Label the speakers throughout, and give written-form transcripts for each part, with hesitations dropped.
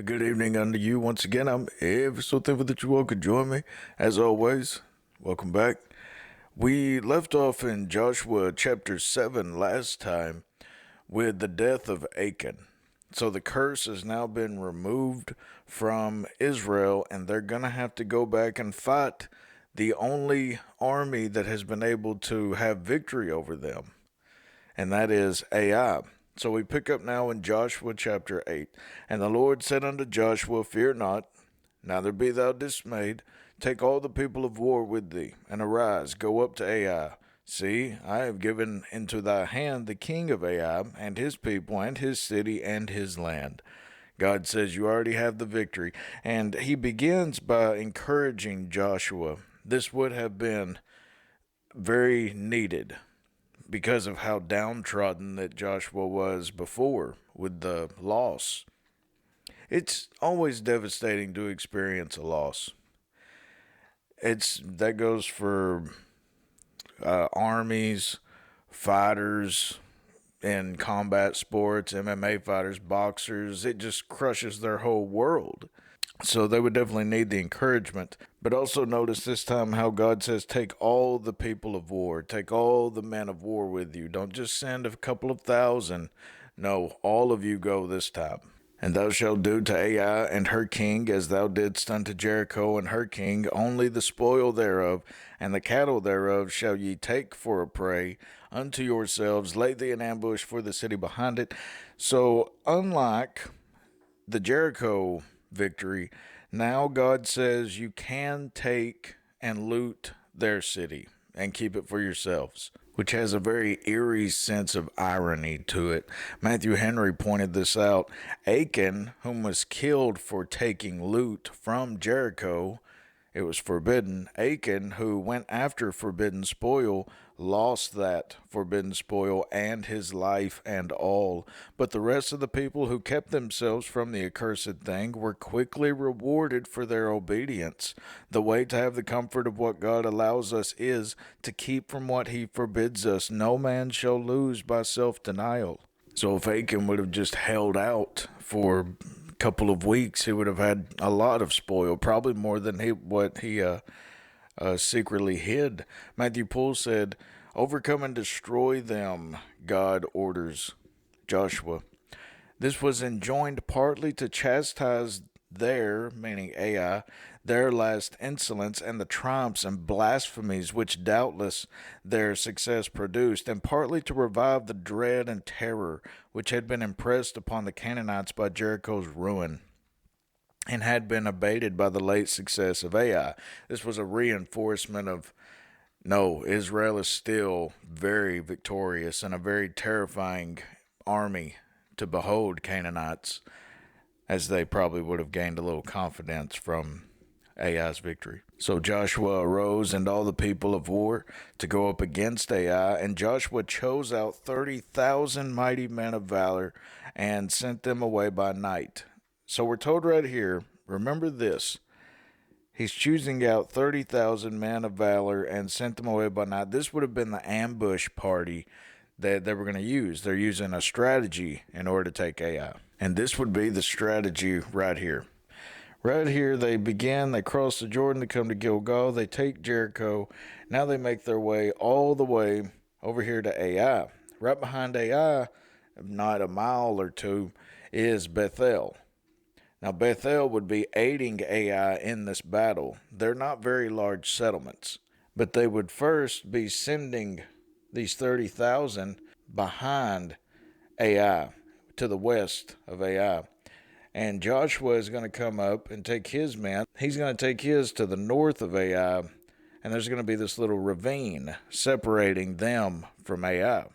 Speaker 1: A good evening unto you. Once again, I'm ever so thankful that you all could join me. As always, welcome back. We left off in Joshua chapter 7 last time with the death of Achan. So the curse has now been removed from Israel, and they're going to have to go back and fight the only army that has been able to have victory over them, and that is Ai. So we pick up now in Joshua chapter 8. And the Lord said unto Joshua, Fear not, neither be thou dismayed. Take all the people of war with thee, and arise, go up to Ai. See, I have given into thy hand the king of Ai, and his people, and his city, and his land. God says you already have the victory. And he begins by encouraging Joshua. This would have been very needed, because of how downtrodden that Joshua was before with the loss. It's always devastating to experience a loss. That goes for armies, fighters in combat sports, MMA fighters, boxers. It just crushes their whole world. So they would definitely need the encouragement. But also notice this time how God says, take all the people of war, take all the men of war with you. Don't just send a couple of thousand. No, all of you go this time. And thou shalt do to Ai and her king as thou didst unto Jericho and her king, only the spoil thereof, and the cattle thereof shall ye take for a prey unto yourselves. Lay thee an ambush for the city behind it. So unlike the Jericho victory, now God says you can take and loot their city and keep it for yourselves, which has a very eerie sense of irony to it. Matthew Henry pointed this out. Achan, whom was killed for taking loot from Jericho, it was forbidden. Achan, who went after forbidden spoil, lost that forbidden spoil and his life and all. But the rest of the people who kept themselves from the accursed thing were quickly rewarded for their obedience. The way to have the comfort of what God allows us is to keep from what he forbids us. No man shall lose by self-denial. So if Achan would have just held out for couple of weeks, he would have had a lot of spoil, probably more than what he secretly hid. Matthew Poole said, overcome and destroy them, God orders Joshua. This was enjoined partly to chastise their, meaning Ai, their last insolence and the triumphs and blasphemies which doubtless their success produced, and partly to revive the dread and terror which had been impressed upon the Canaanites by Jericho's ruin and had been abated by the late success of Ai. This was a reinforcement of, no, Israel is still very victorious and a very terrifying army to behold, Canaanites, as they probably would have gained a little confidence from Ai's victory. So Joshua arose and all the people of war to go up against Ai, and Joshua chose out 30,000 mighty men of valor and sent them away by night. So we're told right here, remember this, he's choosing out 30,000 men of valor and sent them away by night. This would have been the ambush party that they were going to use. They're using a strategy in order to take Ai. And this would be the strategy right here. Right here, they cross the Jordan to come to Gilgal. They take Jericho. Now they make their way all the way over here to Ai. Right behind Ai, not a mile or two, is Bethel. Now, Bethel would be aiding Ai in this battle. They're not very large settlements, but they would first be sending these 30,000 behind Ai, to the west of Ai. And Joshua is going to come up and take his men. He's going to take his to the north of Ai, and there's going to be this little ravine separating them from Ai.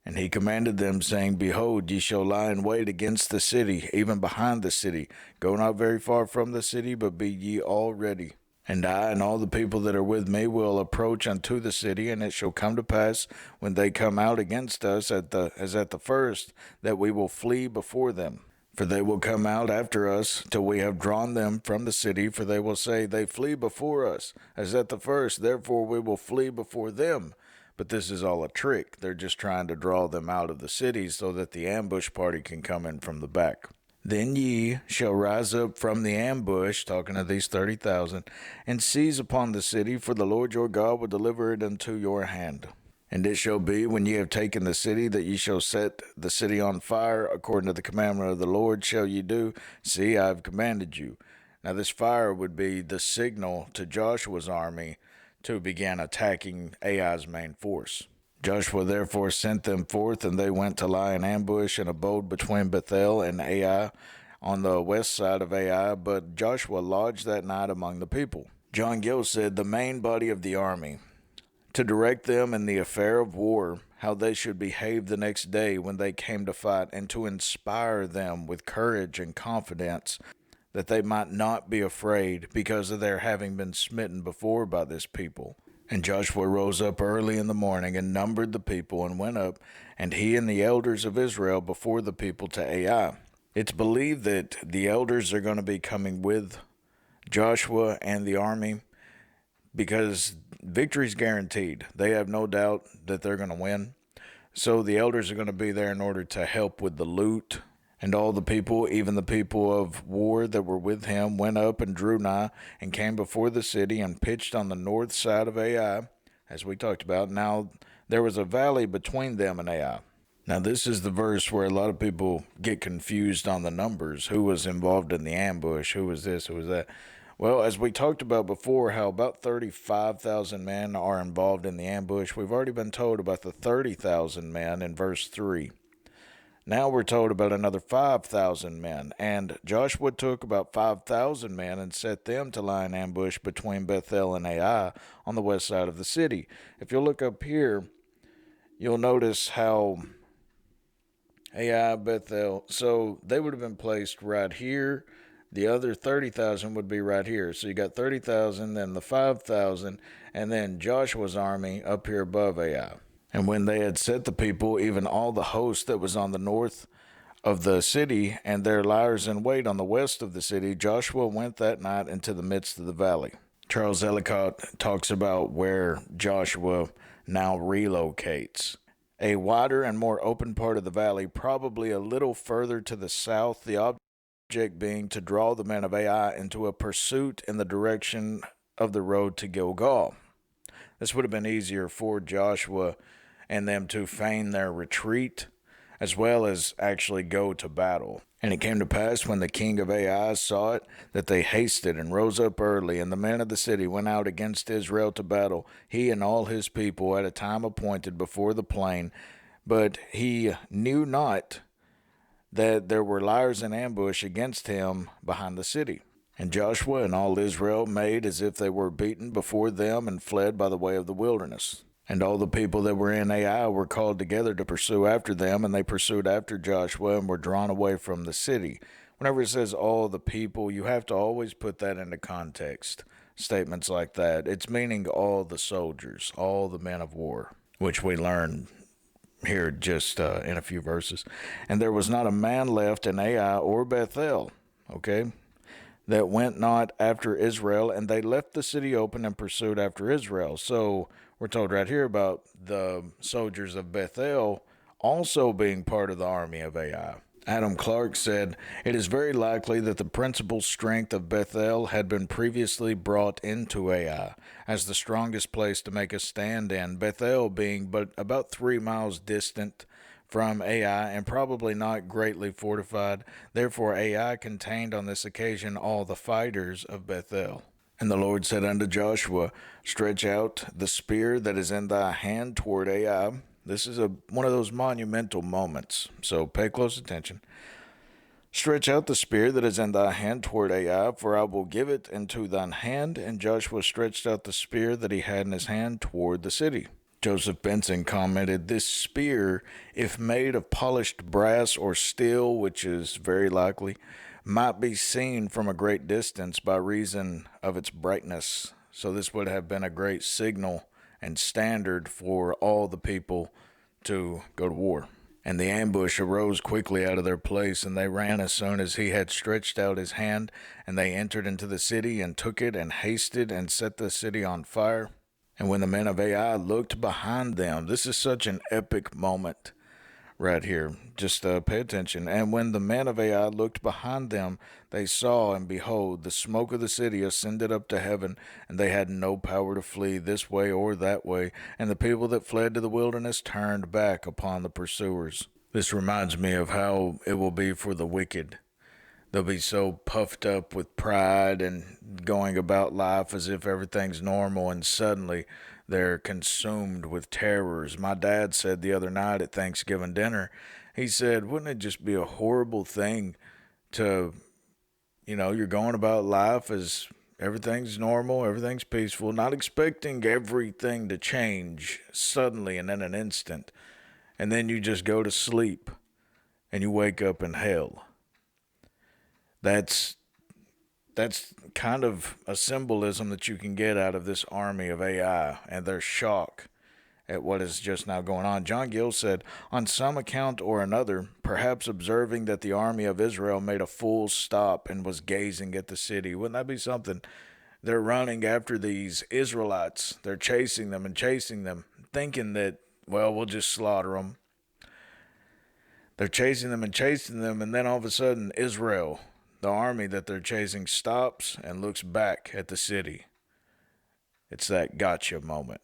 Speaker 1: And he commanded them, saying, Behold, ye shall lie in wait against the city, even behind the city. Go not very far from the city, but be ye all ready. And I and all the people that are with me will approach unto the city, and it shall come to pass, when they come out against us as at the first, that we will flee before them. For they will come out after us till we have drawn them from the city, for they will say, they flee before us, as at the first, therefore we will flee before them. But this is all a trick. They're just trying to draw them out of the city so that the ambush party can come in from the back. Then ye shall rise up from the ambush, talking to these 30,000, and seize upon the city, for the Lord your God will deliver it into your hand. And it shall be, when ye have taken the city, that ye shall set the city on fire, according to the commandment of the Lord shall ye do. See, I have commanded you. Now this fire would be the signal to Joshua's army to begin attacking Ai's main force. Joshua therefore sent them forth, and they went to lie in ambush and abode between Bethel and Ai on the west side of Ai, but Joshua lodged that night among the people. John Gill said, the main body of the army, to direct them in the affair of war, how they should behave the next day when they came to fight, and to inspire them with courage and confidence, that they might not be afraid because of their having been smitten before by this people. And Joshua rose up early in the morning and numbered the people and went up, and he and the elders of Israel before the people to Ai. It's believed that the elders are going to be coming with Joshua and the army, because victory's guaranteed. They have no doubt that they're going to win. So the elders are going to be there in order to help with the loot. And all the people, even the people of war that were with him, went up and drew nigh and came before the city and pitched on the north side of Ai, as we talked about. Now there was a valley between them and Ai. Now this is the verse where a lot of people get confused on the numbers. Who was involved in the ambush? Who was this? Who was that? Well, as we talked about before, how about 35,000 men are involved in the ambush. We've already been told about the 30,000 men in verse 3. Now we're told about another 5,000 men, and Joshua took about 5,000 men and set them to lie in ambush between Bethel and Ai on the west side of the city. If you look up here, you'll notice how Ai, Bethel, so they would have been placed right here. The other 30,000 would be right here. So you got 30,000, then the 5,000, and then Joshua's army up here above Ai. And when they had set the people, even all the host that was on the north of the city, and their liers in wait on the west of the city, Joshua went that night into the midst of the valley. Charles Ellicott talks about where Joshua now relocates. A wider and more open part of the valley, probably a little further to the south, the object being to draw the men of Ai into a pursuit in the direction of the road to Gilgal. This would have been easier for Joshua and them to feign their retreat, as well as actually go to battle. And it came to pass, when the king of Ai saw it, that they hasted and rose up early, and the men of the city went out against Israel to battle, he and all his people, at a time appointed before the plain. But he knew not that there were liers in ambush against him behind the city. And Joshua and all Israel made as if they were beaten before them, and fled by the way of the wilderness. And all the people that were in Ai were called together to pursue after them, and they pursued after Joshua and were drawn away from the city. Whenever it says all the people, you have to always put that into context. Statements like that, it's meaning all the soldiers, all the men of war, which we learn here just in a few verses. And there was not a man left in Ai or Bethel, that went not after Israel, and they left the city open and pursued after Israel. So we're told right here about the soldiers of Bethel also being part of the army of Ai. Adam Clark said, it is very likely that the principal strength of Bethel had been previously brought into Ai as the strongest place to make a stand in, Bethel being but about 3 miles distant from Ai, and probably not greatly fortified. Therefore Ai contained on this occasion all the fighters of Bethel. And the Lord said unto Joshua, stretch out the spear that is in thy hand toward Ai. This is one of those monumental moments, so pay close attention. Stretch out the spear that is in thy hand toward Ai, for I will give it into thine hand. And Joshua stretched out the spear that he had in his hand toward the city. Joseph Benson commented, this spear, if made of polished brass or steel, which is very likely, might be seen from a great distance by reason of its brightness. So this would have been a great signal and standard for all the people to go to war. And the ambush arose quickly out of their place, and they ran as soon as he had stretched out his hand, and they entered into the city, and took it, and hasted, and set the city on fire. And when the men of Ai looked behind them, this is such an epic moment right here. Just pay attention. And when the men of Ai looked behind them, they saw, and behold, the smoke of the city ascended up to heaven, and they had no power to flee this way or that way. And the people that fled to the wilderness turned back upon the pursuers. This reminds me of how it will be for the wicked. They'll be so puffed up with pride and going about life as if everything's normal, and suddenly they're consumed with terrors. My dad said the other night at Thanksgiving dinner, he said, wouldn't it just be a horrible thing to, you're going about life as everything's normal, everything's peaceful, not expecting everything to change suddenly and in an instant, and then you just go to sleep and you wake up in hell. That's kind of a symbolism that you can get out of this army of Ai and their shock at what is just now going on. John Gill said, on some account or another, perhaps observing that the army of Israel made a full stop and was gazing at the city. Wouldn't that be something? They're running after these Israelites. They're chasing them, thinking that, well, we'll just slaughter them. They're chasing them, and then all of a sudden, Israel, the army that they're chasing, stops and looks back at the city. It's that gotcha moment,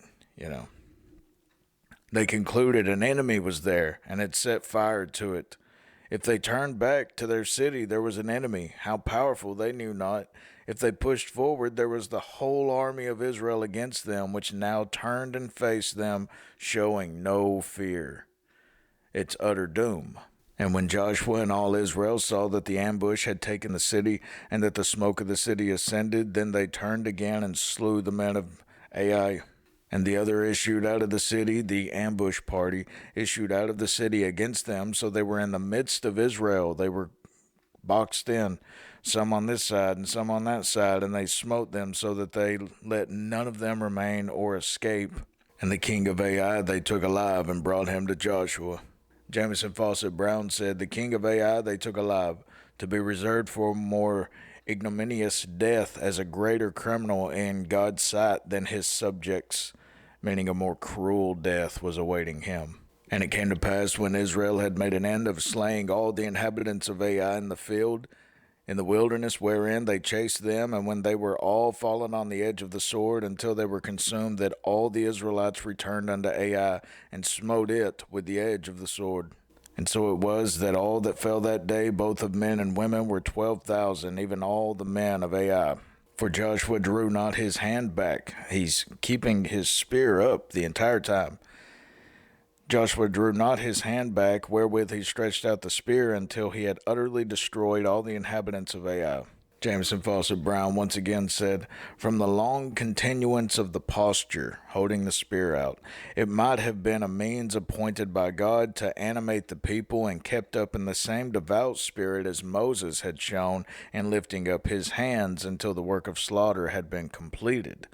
Speaker 1: They concluded an enemy was there and had set fire to it. If they turned back to their city, there was an enemy. How powerful, they knew not. If they pushed forward, there was the whole army of Israel against them, which now turned and faced them, showing no fear. It's utter doom. And when Joshua and all Israel saw that the ambush had taken the city, and that the smoke of the city ascended, then they turned again and slew the men of Ai. And the other issued out of the city, the ambush party issued out of the city against them. So they were in the midst of Israel. They were boxed in, some on this side and some on that side, and they smote them so that they let none of them remain or escape. And the king of Ai they took alive and brought him to Joshua. Jamison Fawcett Brown said, the king of Ai they took alive, to be reserved for a more ignominious death as a greater criminal in God's sight than his subjects, meaning a more cruel death was awaiting him. And it came to pass, when Israel had made an end of slaying all the inhabitants of Ai in the field, in the wilderness wherein they chased them, and when they were all fallen on the edge of the sword until they were consumed, that all the Israelites returned unto Ai, and smote it with the edge of the sword. And so it was that all that fell that day, both of men and women, were 12,000, even all the men of Ai. For Joshua drew not his hand back. He's keeping his spear up the entire time. Joshua drew not his hand back, wherewith he stretched out the spear, until he had utterly destroyed all the inhabitants of Ai. Jamison Fawcett Brown once again said, from the long continuance of the posture, holding the spear out, it might have been a means appointed by God to animate the people, and kept up in the same devout spirit as Moses had shown in lifting up his hands until the work of slaughter had been completed.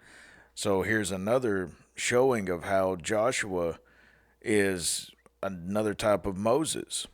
Speaker 1: So here's another showing of how Joshua is another type of Moses.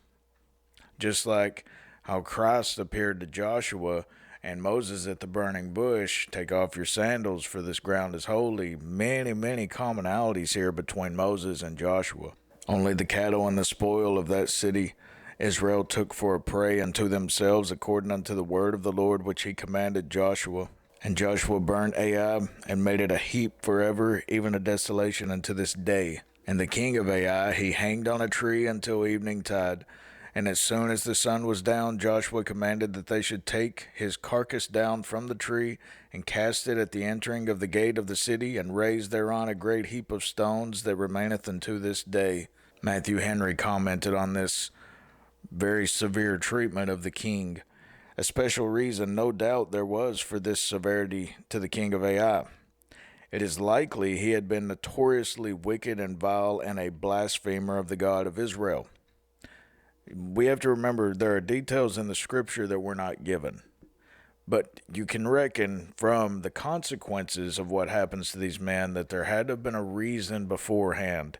Speaker 1: Just like how Christ appeared to Joshua and Moses at the burning bush, take off your sandals, for this ground is holy. Many, many commonalities here between Moses and Joshua. Only the cattle and the spoil of that city Israel took for a prey unto themselves, according unto the word of the Lord which he commanded Joshua. And Joshua burned Ai, and made it a heap forever, even a desolation unto this day. And the king of Ai he hanged on a tree until evening tide. And as soon as the sun was down, Joshua commanded that they should take his carcass down from the tree, and cast it at the entering of the gate of the city, and raise thereon a great heap of stones that remaineth unto this day. Matthew Henry commented on this very severe treatment of the king. A special reason, no doubt, there was for this severity to the king of Ai. It is likely he had been notoriously wicked and vile, and a blasphemer of the God of Israel. We have to remember there are details in the scripture that were not given. But you can reckon from the consequences of what happens to these men that there had to have been a reason beforehand.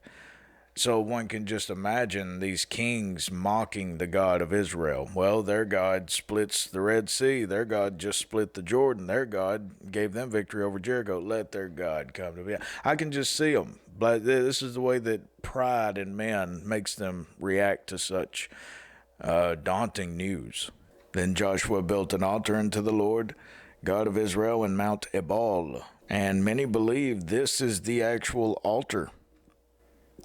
Speaker 1: So one can just imagine these kings mocking the God of Israel. Well, their God splits the Red Sea. Their God just split the Jordan. Their God gave them victory over Jericho. Let their God come to me. I can just see them. But this is the way that pride in men makes them react to such daunting news. Then Joshua built an altar unto the Lord, God of Israel, in Mount Ebal. And many believe this is the actual altar.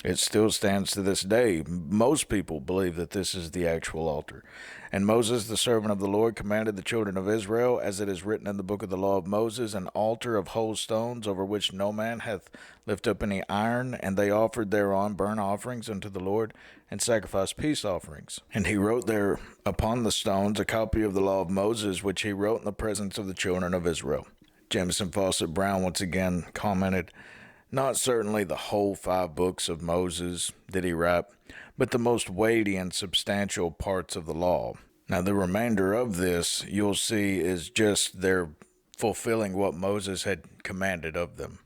Speaker 1: It still stands to this day. Most people believe that this is the actual altar. And Moses, the servant of the Lord, commanded the children of Israel, as it is written in the book of the law of Moses, an altar of whole stones, over which no man hath lifted up any iron, and they offered thereon burnt offerings unto the Lord, and sacrificed peace offerings. And he wrote there upon the stones a copy of the law of Moses, which he wrote in the presence of the children of Israel. Jamison Fawcett Brown once again commented, not certainly the whole 5 books of Moses did he write, but the most weighty and substantial parts of the law. Now, the remainder of this, you'll see, is just their fulfilling what Moses had commanded of them.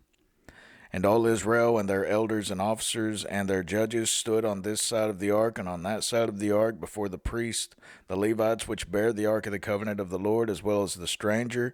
Speaker 1: And all Israel and their elders and officers and their judges stood on this side of the ark and on that side of the ark before the priests, the Levites, which bear the ark of the covenant of the Lord, as well as the stranger,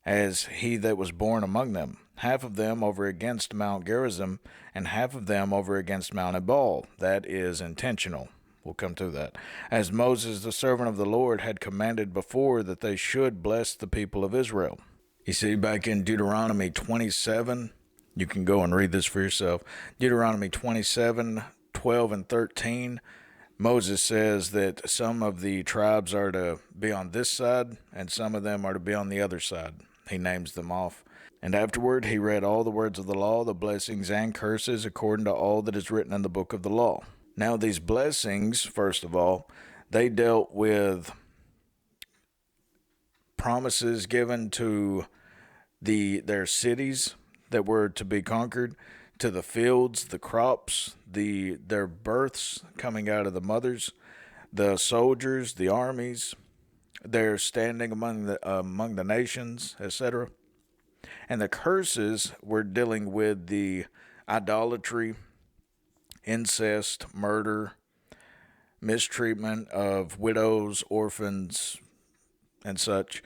Speaker 1: as he that was born among them, half of them over against Mount Gerizim, and half of them over against Mount Ebal. That is intentional. We'll come to that. As Moses, the servant of the Lord, had commanded before that they should bless the people of Israel. You see, back in Deuteronomy 27, you can go and read this for yourself. Deuteronomy 27, 12 and 13, Moses says that some of the tribes are to be on this side, and some of them are to be on the other side. He names them off. And afterward he read all the words of the law, the blessings and curses, according to all that is written in the book of the law. Now these blessings, first of all, they dealt with promises given to their cities that were to be conquered, to the fields, the crops, their births coming out of the mothers, the soldiers, the armies, their standing among the nations, etc. And the curses were dealing with the idolatry, incest, murder, mistreatment of widows, orphans, and such.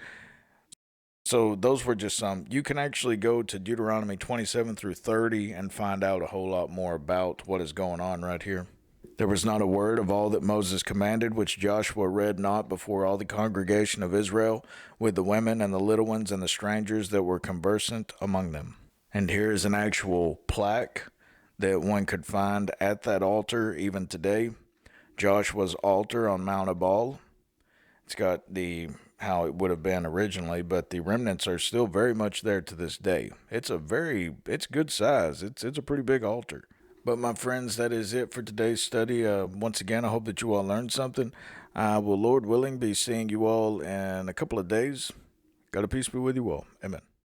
Speaker 1: So those were just some. You can actually go to Deuteronomy 27 through 30 and find out a whole lot more about what is going on right here. There was not a word of all that Moses commanded, which Joshua read not before all the congregation of Israel, with the women and the little ones and the strangers that were conversant among them. And here is an actual plaque that one could find at that altar even today. Joshua's altar on Mount Ebal. It's got how it would have been originally, but the remnants are still very much there to this day. It's good size. It's a pretty big altar. But my friends, that is it for today's study. Once again, I hope that you all learned something. I will, Lord willing, be seeing you all in a couple of days. God of peace be with you all. Amen.